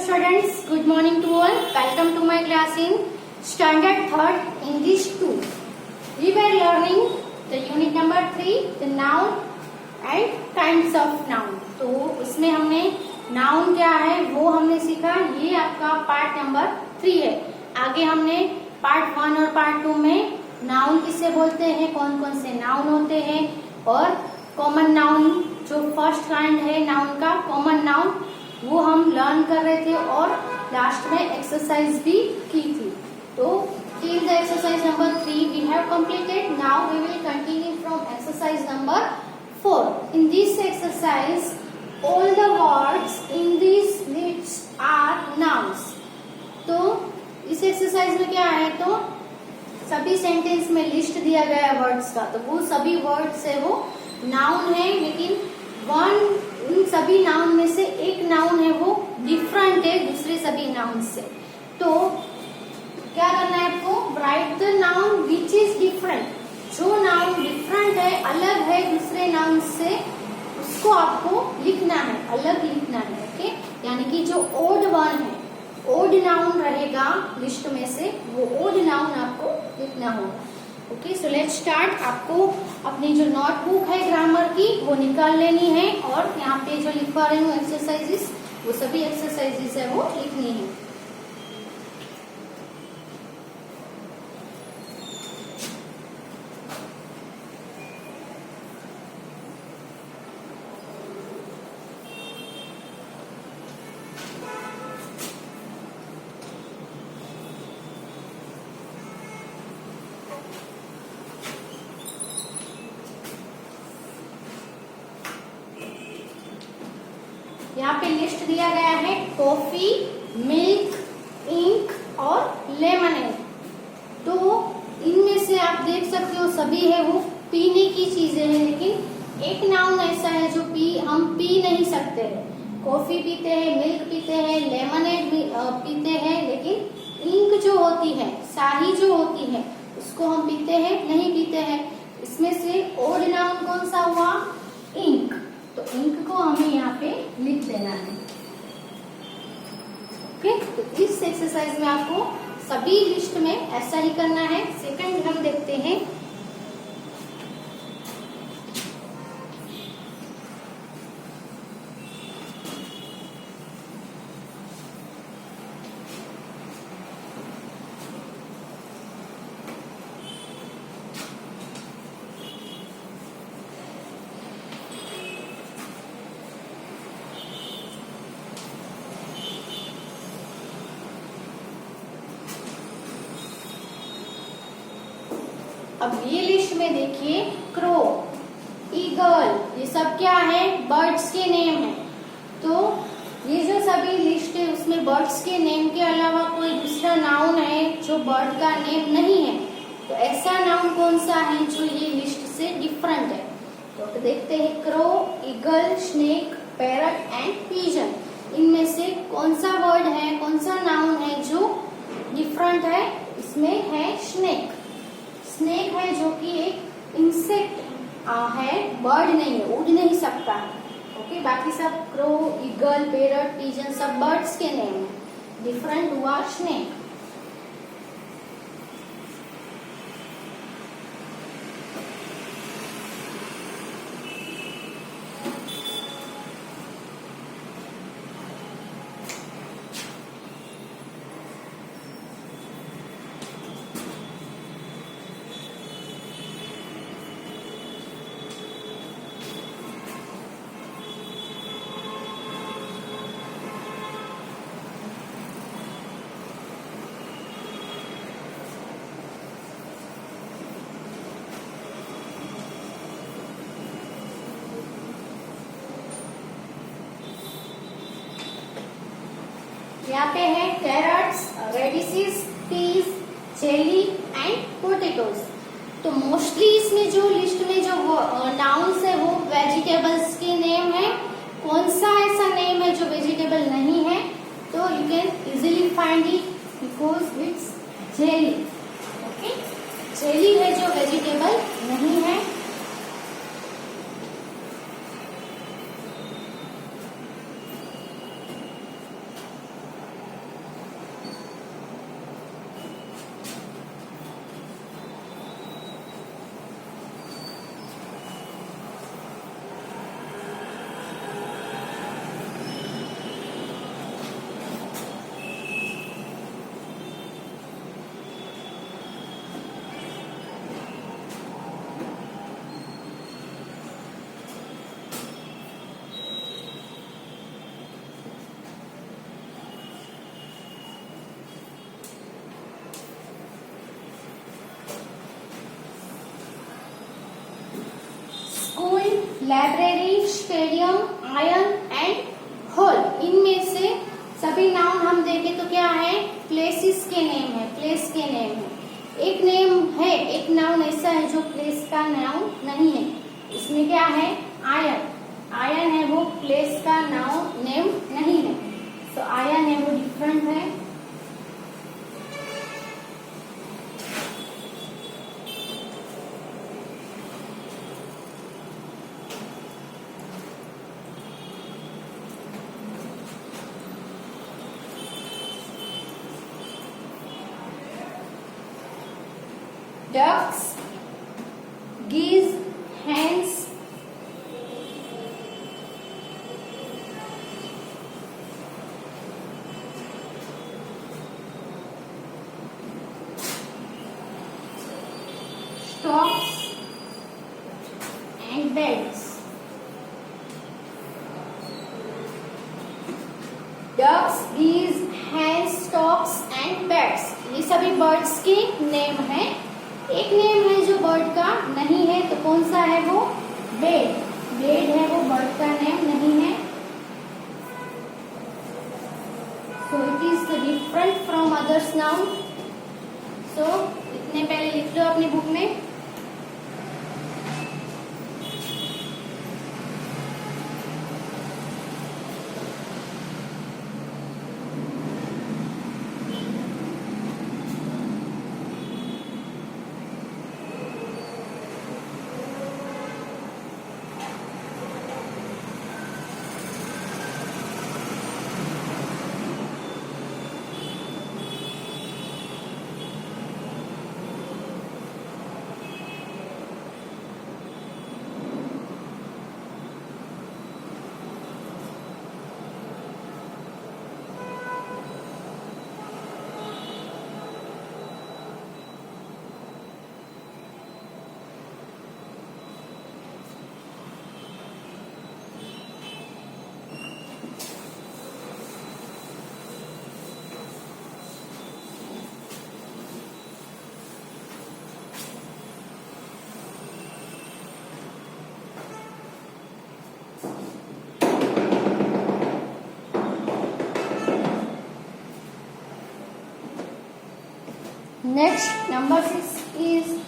students, good morning to all. Welcome to my class in Standard 3rd English 2. We were learning the unit number 3, the noun and kinds of noun. तो उसमें हमने noun क्या है वो हमने सीखा. ये आपका पार्ट नंबर 3 है. आगे हमने पार्ट 1 और पार्ट 2 में नाउन किसे बोलते हैं, कौन कौन से नाउन होते हैं और कॉमन नाउन जो फर्स्ट काइंड है नाउन का कॉमन नाउन वो हम लर्न कर रहे थे और लास्ट में एक्सरसाइज भी की थी. तो till the exercise number 3 we have completed. Now we will continue from exercise number 4. In this exercise all the words in this list are nouns. तो इस एक्सरसाइज में क्या है, तो सभी सेंटेंस में लिस्ट दिया गया है वर्ड्स का, तो वो सभी वर्ड्स है वो नाउन है, लेकिन उन सभी नाउन में से एक नाउन है वो डिफरेंट है दूसरे सभी नाउन से. तो क्या करना है आपको, right the noun which is different. जो नाउन डिफरेंट है, अलग है दूसरे नाउन से, उसको आपको लिखना है, अलग लिखना है. ओके, यानी कि जो ओड वन है, ओड नाउन रहेगा लिस्ट में से, वो ओड नाउन आपको लिखना होगा. Okay, so let's start. आपको अपनी जो नोटबुक है ग्रामर की वो निकाल लेनी है और यहाँ पे जो लिखवा रही हूँ एक्सरसाइजेस, वो सभी एक्सरसाइजेस है वो लिखनी है. यहाँ पे लिस्ट दिया गया है कॉफी, मिल्क, इंक और लेमनेड. तो इनमें से आप देख सकते हो सभी है वो पीने की चीजें हैं, लेकिन एक नाउन ऐसा है जो हम पी नहीं सकते हैं. कॉफी पीते हैं, मिल्क पीते हैं, लेमनेड पीते हैं, लेकिन इंक जो होती है, स्याही जो होती है, उसको हम पीते हैं नहीं पीते हैं. इसमें से ओड नाउन कौन सा हुआ, इंक. तो इंक को हमें यहाँ पे लिख देना है. ओके, तो इस एक्सरसाइज में आपको सभी लिस्ट में ऐसा ही करना है. सेकंड हम देखते हैं. अब ये लिस्ट में देखिए, क्रो, ईगल, ये सब क्या है, बर्ड्स के नेम है. तो ये जो सभी लिस्ट है उसमें बर्ड्स के नेम के अलावा कोई दूसरा नाउन है जो बर्ड का नेम नहीं है. तो ऐसा नाउन कौन सा है जो ये लिस्ट से डिफरेंट है. तो देखते हैं, crow, eagle, snake, parrot and pigeon. इनमें से कौन सा वर्ड है, कौन सा नाउन है जो डिफरेंट है. इसमें है स्नेक. स्नेक है जो कि एक इंसेक्ट है, बर्ड नहीं है, उड़ नहीं सकता है. ओके, बाकी सब क्रो, ईगल, पैरट, पिजन सब बर्ड्स के नेम है. डिफरेंट हुआ स्नेक. यहाँ पे है carrots, radishes, peas, jelly and potatoes. तो मोस्टली इसमें जो लिस्ट में जो नाउन्स है वो वेजिटेबल्स के नेम है. कौन सा ऐसा नेम है जो वेजिटेबल नहीं है, तो you can easily find it because it's jelly. Okay, jelly है जो वेजिटेबल नहीं है. Library, stadium, iron and hall. इनमें से सभी नाउन हम देखें तो क्या है, प्लेसेस के नेम है, प्लेस के नेम है। एक नेम है, एक नाउन ऐसा है जो प्लेस का नाउन नहीं है। इसमें क्या है, आयरन। आयरन है वो प्लेस का नाउन नेम नहीं है। तो आयरन है वो डिफरेंट है। Ducks, geese, hens, storks and birds. Ducks, geese, hens, storks and birds. ये सभी बर्ड्स के नेम हैं। एक नेम है जो बर्ड का नहीं है, तो कौन सा है वो, बेड। बेड है वो बर्ड का नेम नहीं है। So it is different from others noun. So इतने पहले लिख लो अपनी बुक में। Next, number 6 is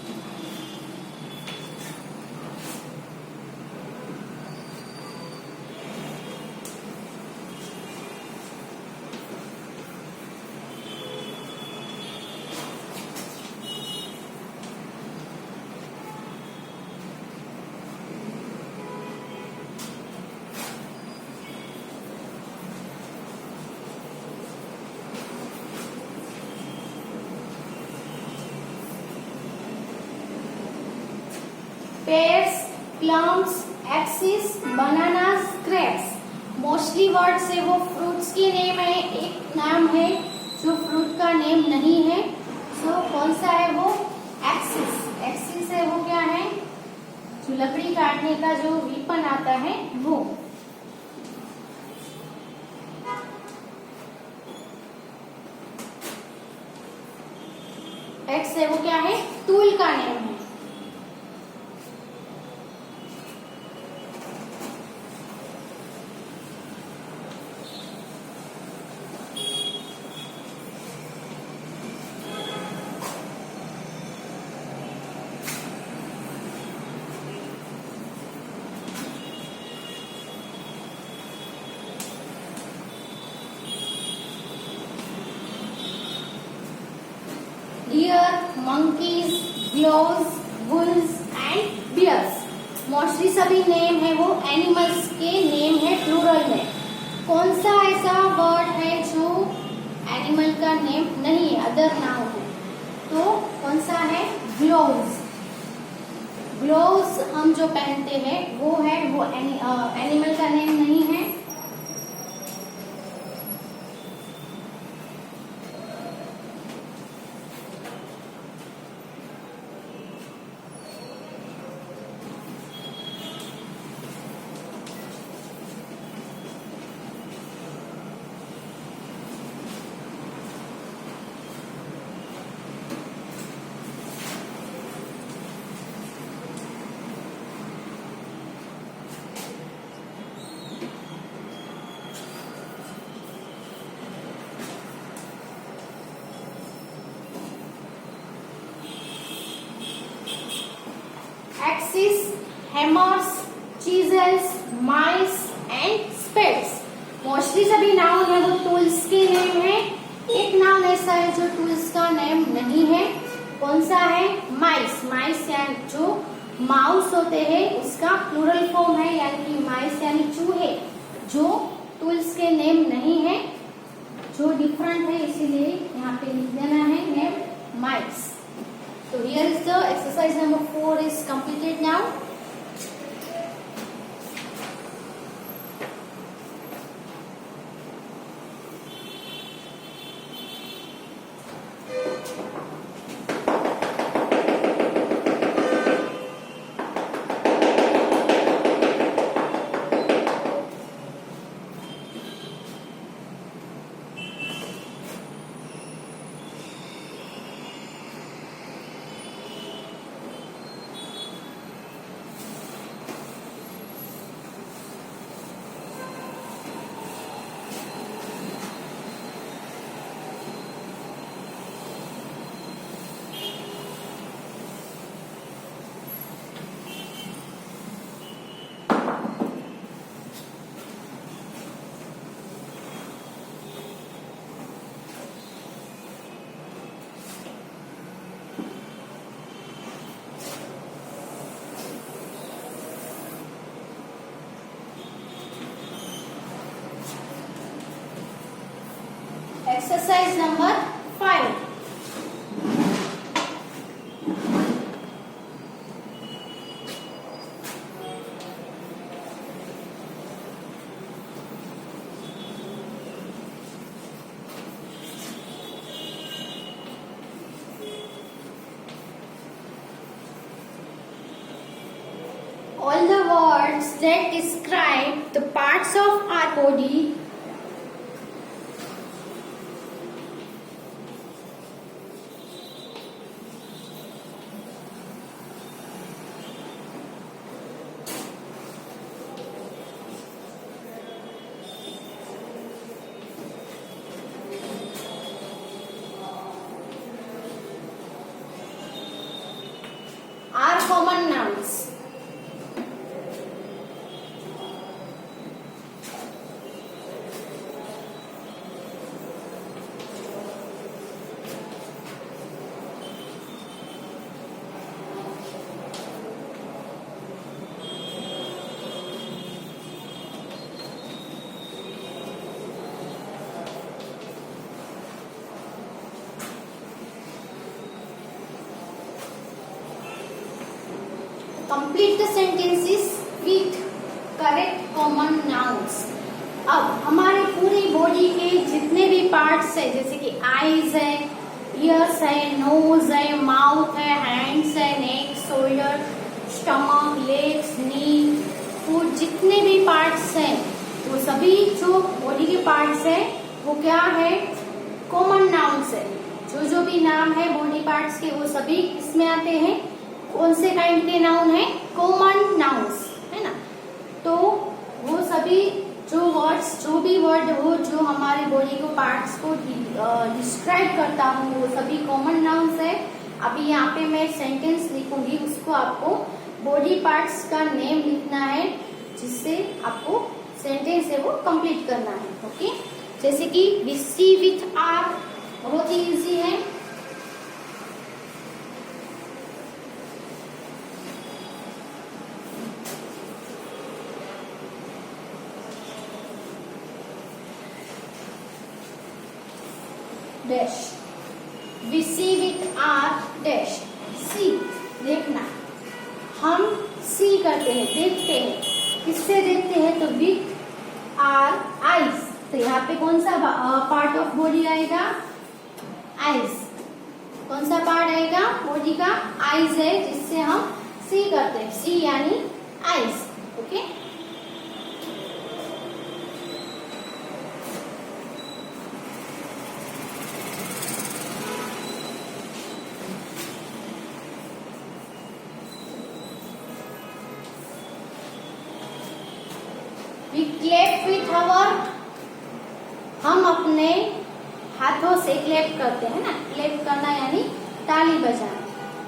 pears, plums, axes, bananas, grapes. Mostly words है वो फ्रूट्स के नेम है। एक नाम है जो फ्रूट का नेम नहीं है। सो कौन सा है वो, एक्सिस। एक्सिस है वो क्या है, जो लकड़ी काटने का जो वीपन आता है वो। एक्स है वो क्या है, टूल का नेम है। Deer, monkeys, gloves, wolves and bears. Mostly सभी नेम है वो एनिमल्स के नेम है प्लूरल में। कौन सा ऐसा वर्ड है जो एनिमल का नेम नहीं है, अदर नाउन है, तो कौन सा है, ग्लोव्स। ग्लोव्स हम जो पहनते हैं वो है वो एनिमल का नेम नहीं है। axes, hammers, chisels, mice and spades. Mostly सभी नाउन है वो टूल्स के नेम है। एक नाउन ऐसा है जो टूल्स का नेम नहीं है, कौन सा है? माइस। माइस यानी जो माउस होते हैं उसका प्लूरल फॉर्म है, यानी कि माइस यानी चूहे, जो टूल्स के नेम नहीं है, जो डिफरेंट है, इसीलिए यहाँ पे लिख देना है नेम माइस। तो here is the exercise number 4 is completed now. Exercise number 5. All the words that describe the parts of our body are common nouns. Complete the sentences with correct common nouns. अब हमारे पूरी body के जितने भी parts है, जैसे कि eyes है, ईयर्स है, नोज है, माउथ है, हैंड्स है, नेक, शोल्डर, स्टमक, लेग्स, नी, फुट, जितने भी पार्ट्स हैं वो सभी जो बॉडी के पार्ट्स है वो क्या है? कॉमन नाउन्स है। जो भी नाम है बॉडी पार्ट्स के वो सभी इसमें आते हैं। कौन से काइंड के नाउन है? कॉमन नाउन्स, है ना। तो वो सभी जो भी वर्ड हो जो हमारे बॉडी को पार्ट्स को डिस्क्राइब करता हूँ वो सभी कॉमन नाउन्स है। अभी यहाँ पे मैं सेंटेंस लिखूंगी, उसको आपको बॉडी पार्ट्स का नेम लिखना है, जिससे आपको सेंटेंस है वो कंप्लीट करना है। ओके, जैसे कि वी सी विथ आर, बहुत ही इजी है। Dash, we see with our dash. See, देखना, हम सी करते हैं, देखते हैं। किससे देखते हैं? तो विथ आर आईज। तो यहाँ पे कौन सा पार्ट ऑफ बॉडी आएगा? आईज। कौन सा पार्ट आएगा बॉडी का? आईज है, जिससे हम सी करते हैं। सी यानी eyes. Okay, we clap with our, हम अपने हाथों से क्लैप करते हैं ना। क्लैप करना यानी ताली बजाना।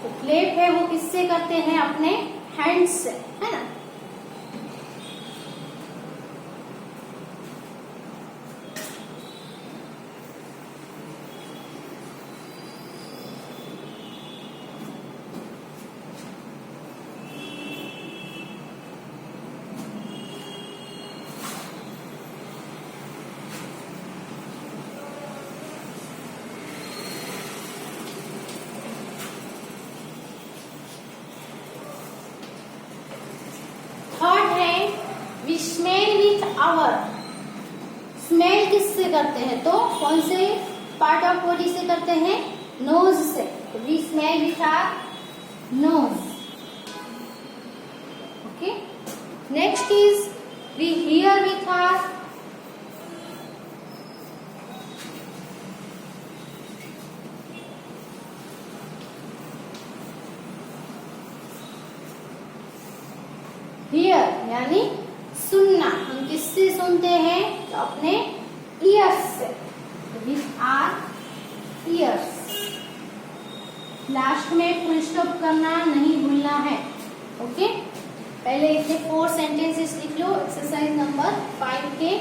तो क्लैप है वो किससे करते हैं? अपने हैंड्स से, है ना। थर्ड है we smell with our. Smell किससे करते हैं, तो कौन से पार्ट ऑफ बॉडी से करते हैं, नोज से। तो we smell with our nose. Okay, next is we hear with our ear, यानी सुनना। हम किससे सुनते हैं, तो अपने ईयर्स से, विथ आवर ईयर्स। लास्ट में फुल स्टॉप करना नहीं भूलना है। ओके, पहले इसे 4 सेंटेंसेस लिख लो एक्सरसाइज नंबर 5 के।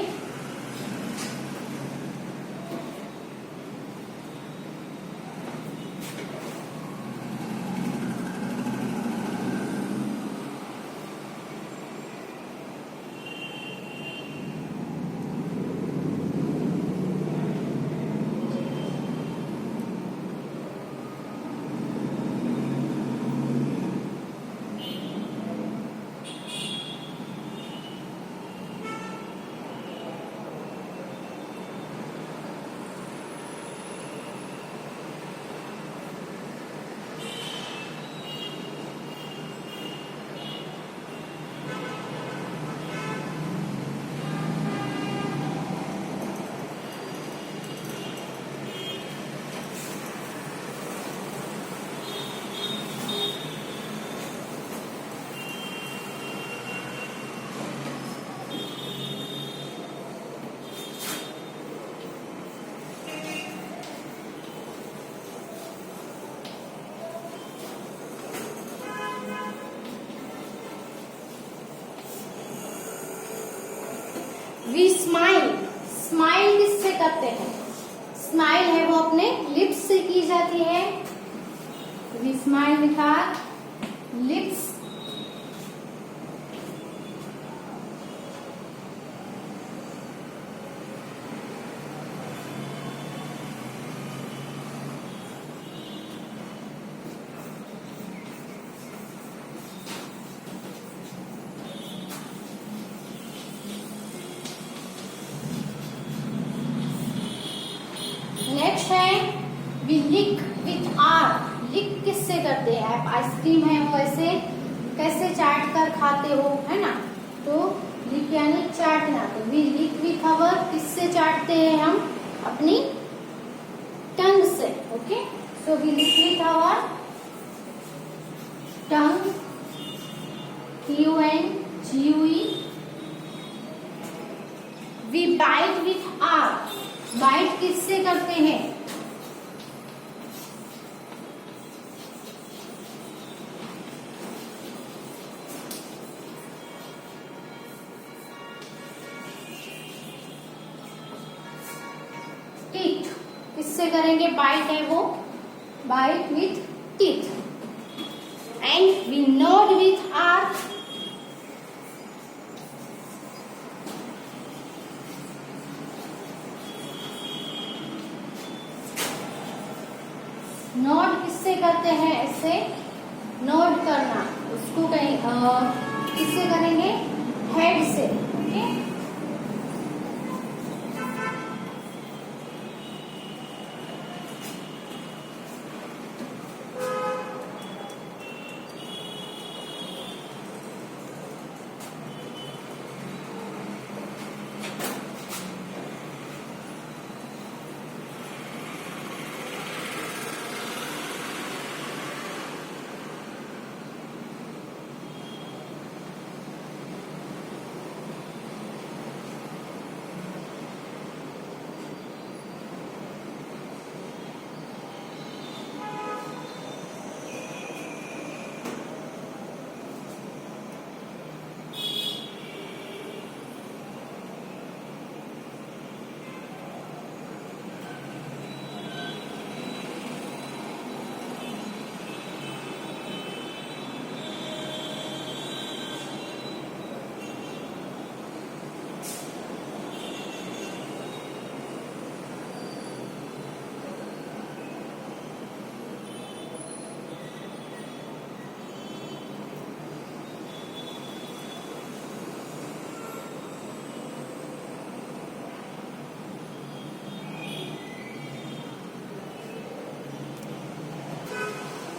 We smile. स्माइल किससे करते हैं, स्माइल है वो अपने लिप्स से की जाती है। We smile with our lips. Next है we lick with our. Lick किससे करते हैं, आप आइसक्रीम है वो ऐसे कैसे चाट कर खाते हो, है ना। तो लिक यानी चाटना। तो वी लिक विथ आवर, किससे चाटते हैं हम, अपनी टंग से। Okay, so we lick with our tongue, TUNGUE। We bite with our. Bite किससे करते हैं, टीथ। किससे करेंगे, बाइट है वो, bite with teeth. And we nod with our. Nod किससे करते हैं, ऐसे नोड करना, उसको कहीं किससे करेंगे, हेड से। Okay,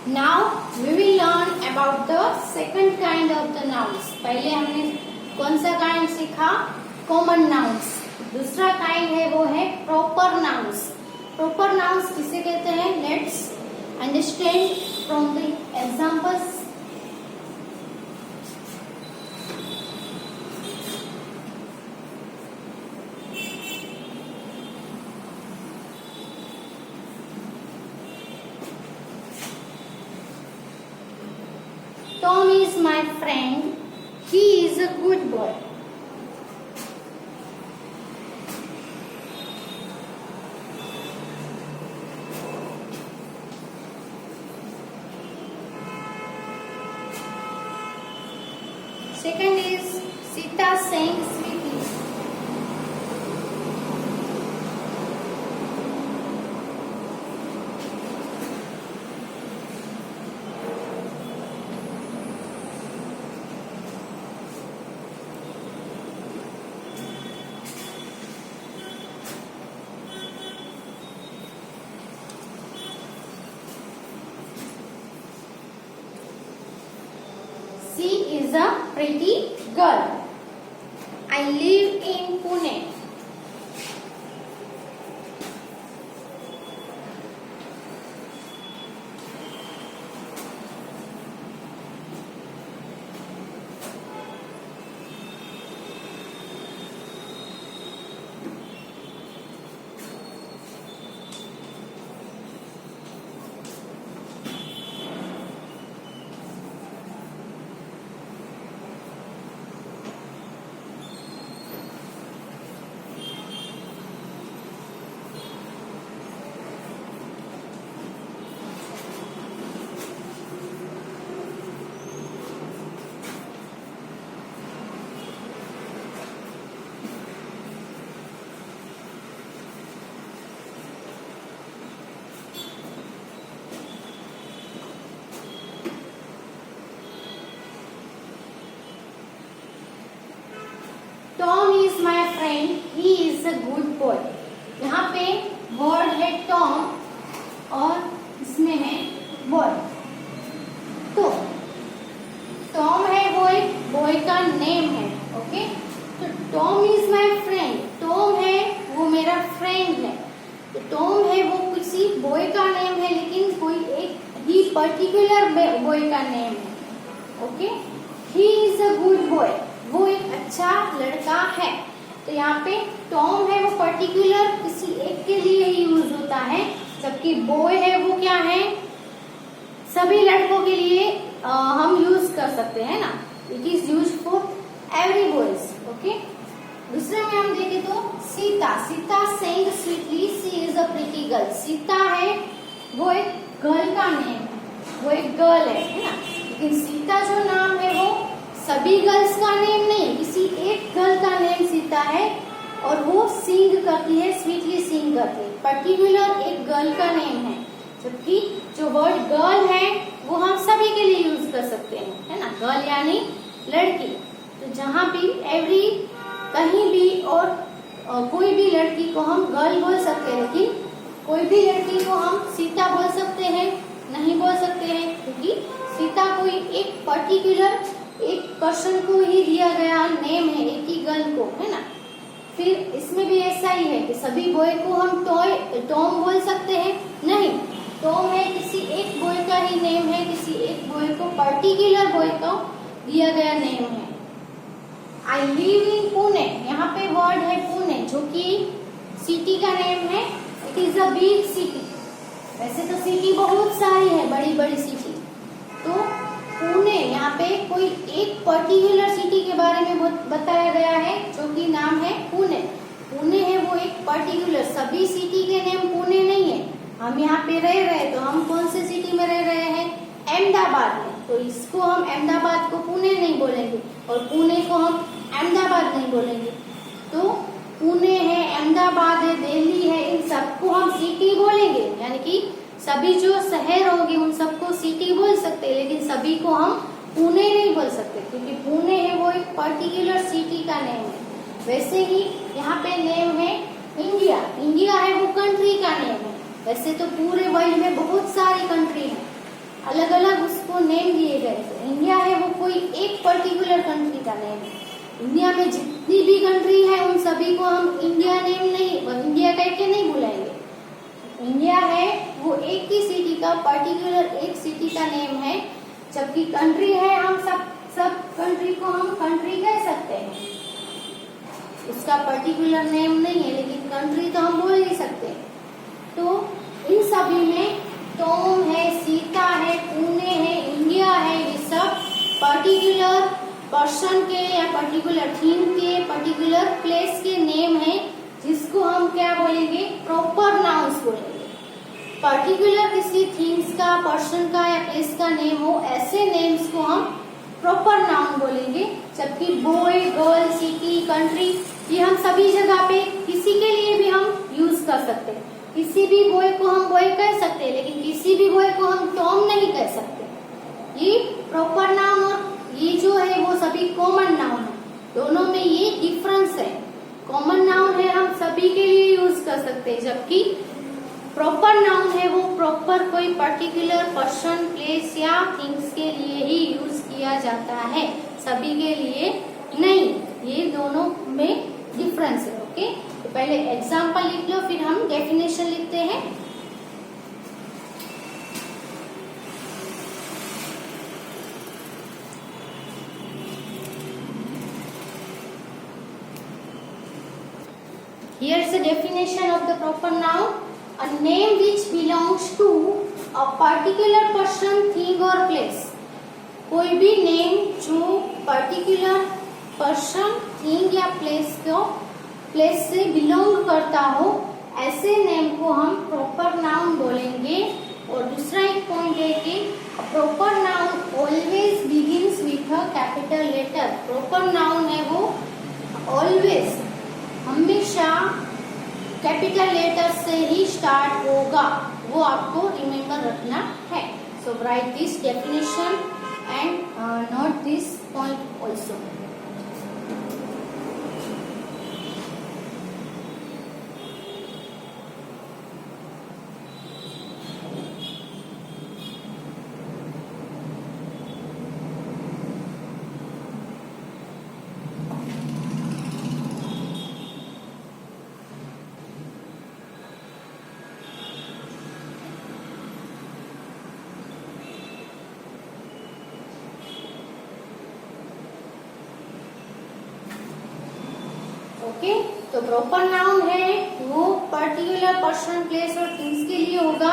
now we will learn about the second kind of the nouns. पहले हमने कौन सा काइंड सीखा? Common nouns. दूसरा काइंड है वो है प्रॉपर नाउन्स। प्रॉपर नाउन्स किसे कहते हैं? Let's understand from the examples. Tom is my friend. He is a good boy. Second is Sita saying sweetly. She is a pretty girl. I live in Pune. Tom is my friend. He is a good boy. यहाँ पे word है Tom और इसमें है boy. तो Tom है वो एक बॉय का नेम है। ओके, तो Tom is my friend. Tom है वो मेरा फ्रेंड है। तो टॉम है वो किसी बॉय का नेम है, लेकिन कोई एक ही पर्टिकुलर बॉय का नेम है। Okay, he is a good boy. वो एक अच्छा लड़का है। तो यहाँ पे टॉम है वो पर्टिकुलर किसी एक के लिए ही यूज होता है, जबकि बॉय है वो क्या है? सभी लड़कों के लिए हम यूज कर सकते हैं ना। It is use for every boys. Okay, दूसरे में हम देखें तो Sita. Sita saying sweetly she is a pretty girl. Sita है वो एक गर्ल का नेम है, वो एक गर्ल है ना। लेकिन सीता जो नाम है वो सभी गर्ल्स का नेम नहीं, किसी एक गर्ल का नेम सीता है और वो सिंग करती है, स्वीटली सिंग करती है। पर्टिकुलर एक गर्ल का नेम है, जबकि जो वर्ड गर्ल है वो हम सभी के लिए यूज कर सकते हैं, है ना। गर्ल यानी लड़की। तो जहाँ भी एवरी कहीं भी और कोई भी लड़की को हम गर्ल बोल सकते हैं, लेकिन कोई भी लड़की को हम सीता बोल सकते हैं नहीं बोल सकते हैं, क्योंकि सीता कोई एक पर्टिकुलर एक पर्सन को ही दिया गया नेम है, एक ही गर्ल को, है ना। फिर इसमें भी ऐसा ही है कि सभी बॉय को हम टॉम बोल सकते हैं नहीं। टॉम है किसी एक बॉय का ही नेम है, किसी एक बॉय को पर्टिकुलर बॉय को दिया गया नेम है। I live in Pune. यहाँ पे वर्ड है पुणे, जो कि सिटी का नेम है। It is a big city. वैसे तो सिटी बहुत सारी है, बड़ी बड़ी सिटी। तो पुणे यहाँ पे कोई एक पर्टिकुलर सिटी के बारे में बताया गया है, जो कि नाम है पुणे। पुणे है वो एक पर्टिकुलर, सभी सिटी के नेम पुणे नहीं है। हम यहाँ पे रह रहे, तो हम कौन से सिटी में रह रहे हैं? अहमदाबाद में। तो इसको हम अहमदाबाद को पुणे नहीं बोलेंगे और पुणे को हम अहमदाबाद नहीं बोलेंगे। तो पुणे है, अहमदाबाद है, दिल्ली है, इन सबको हम सिटी बोलेंगे। यानी कि सभी जो शहर होंगे उन सबको सिटी बोल सकते हैं, लेकिन सभी को हम पुणे नहीं बोल सकते, क्योंकि पुणे है वो एक पर्टिकुलर सिटी का नेम है। वैसे ही यहाँ पे नेम है इंडिया। इंडिया है वो कंट्री का नेम है। वैसे तो पूरे वर्ल्ड में बहुत सारी कंट्री है, अलग अलग उसको नेम दिए गए थे। इंडिया है वो कोई एक पर्टिकुलर कंट्री का नेम है। इंडिया में जितनी भी कंट्री है उन सभी को हम इंडिया नेम नहीं, इंडिया कह के नहीं बुलाएंगे। इंडिया है वो एक ही सिटी का, पर्टिकुलर एक सिटी का नेम है, जबकि कंट्री है हम सब कंट्री को हम कंट्री कह सकते हैं। उसका पर्टिकुलर नेम नहीं है, लेकिन कंट्री तो हम बोल ही सकते हैं। तो इन सभी में टॉम है, सीता है, पुणे है, इंडिया है, ये सब पर्टिकुलर पर्सन के या पर्टिकुलर थीम के, पर्टिकुलर प्लेस के नेम है, जिसको हम क्या बोलेंगे, प्रॉपर नाउन्स बोलेंगे। पर्टिकुलर किसी थीम्स का, पर्सन का या प्लेस का नेम हो, ऐसे नेम्स को हम प्रॉपर नाउन बोलेंगे। जबकि बॉय, गर्ल, सिटी, कंट्री, ये हम सभी जगह पे किसी के लिए भी हम यूज कर सकते हैं। किसी भी बॉय को हम बॉय कह सकते हैं, लेकिन किसी भी बॉय को हम टॉम नहीं कह सकते। ये प्रॉपर नाउन और ये जो है वो सभी कॉमन नाउन है, दोनों में ये डिफरेंस है। कॉमन नाउन है हम सभी के लिए यूज कर सकते हैं, जबकि प्रॉपर नाउन है वो प्रॉपर कोई पर्टिकुलर पर्सन, प्लेस या थिंग्स के लिए ही यूज किया जाता है, सभी के लिए नहीं। ये दोनों में डिफरेंस है। ओके, तो पहले एग्जाम्पल लिख लो, फिर हम डेफिनेशन लिखते हैं। Here is the definition of the proper noun. A name which belongs to a particular person, thing or place. कोई भी नेम जो पर्टिकुलर पर्सन, थिंग या प्लेस से बिलोंग करता हो, ऐसे नेम को हम प्रॉपर नाउन बोलेंगे। और दूसरा एक पॉइंट है कि proper noun always begins with a capital letter. Proper noun है वो ऑलवेज, हमेशा कैपिटल लेटर से ही स्टार्ट होगा, वो आपको रिमेम्बर रखना है। So write this definition and note this point also. Okay, तो प्रॉपर नाउन है वो पर्टिकुलर पर्सन, प्लेस और थिंग्स के लिए होगा,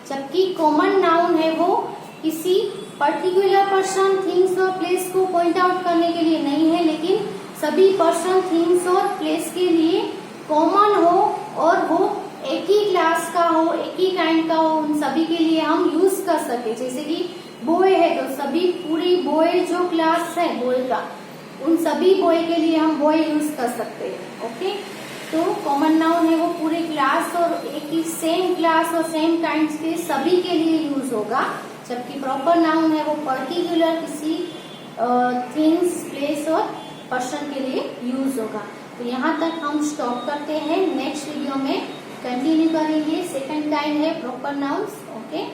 जबकि कॉमन नाउन है वो किसी पर्टिकुलर पर्सन, थिंग्स और प्लेस को पॉइंट आउट करने के लिए नहीं है, लेकिन सभी पर्सन, थिंग्स और प्लेस के लिए कॉमन हो और वो एक ही क्लास का हो, एक ही काइंड का हो, उन सभी के लिए हम यूज कर सके। जैसे कि बॉय है तो सभी पूरी बॉय जो क्लास है बॉय का, उन सभी बॉय के लिए हम बॉय यूज कर सकते हैं। ओके, तो कॉमन नाउन है वो पूरे क्लास और एक ही सेम क्लास और सेम काइंड्स के सभी के लिए यूज होगा, जबकि प्रॉपर नाउन है वो पर्टिकुलर किसी थिंग्स, प्लेस और पर्सन के लिए यूज होगा। तो यहाँ तक हम स्टॉप करते हैं, नेक्स्ट वीडियो में कंटिन्यू करेंगे। सेकंड टाइम है प्रॉपर नाउन्स। ओके।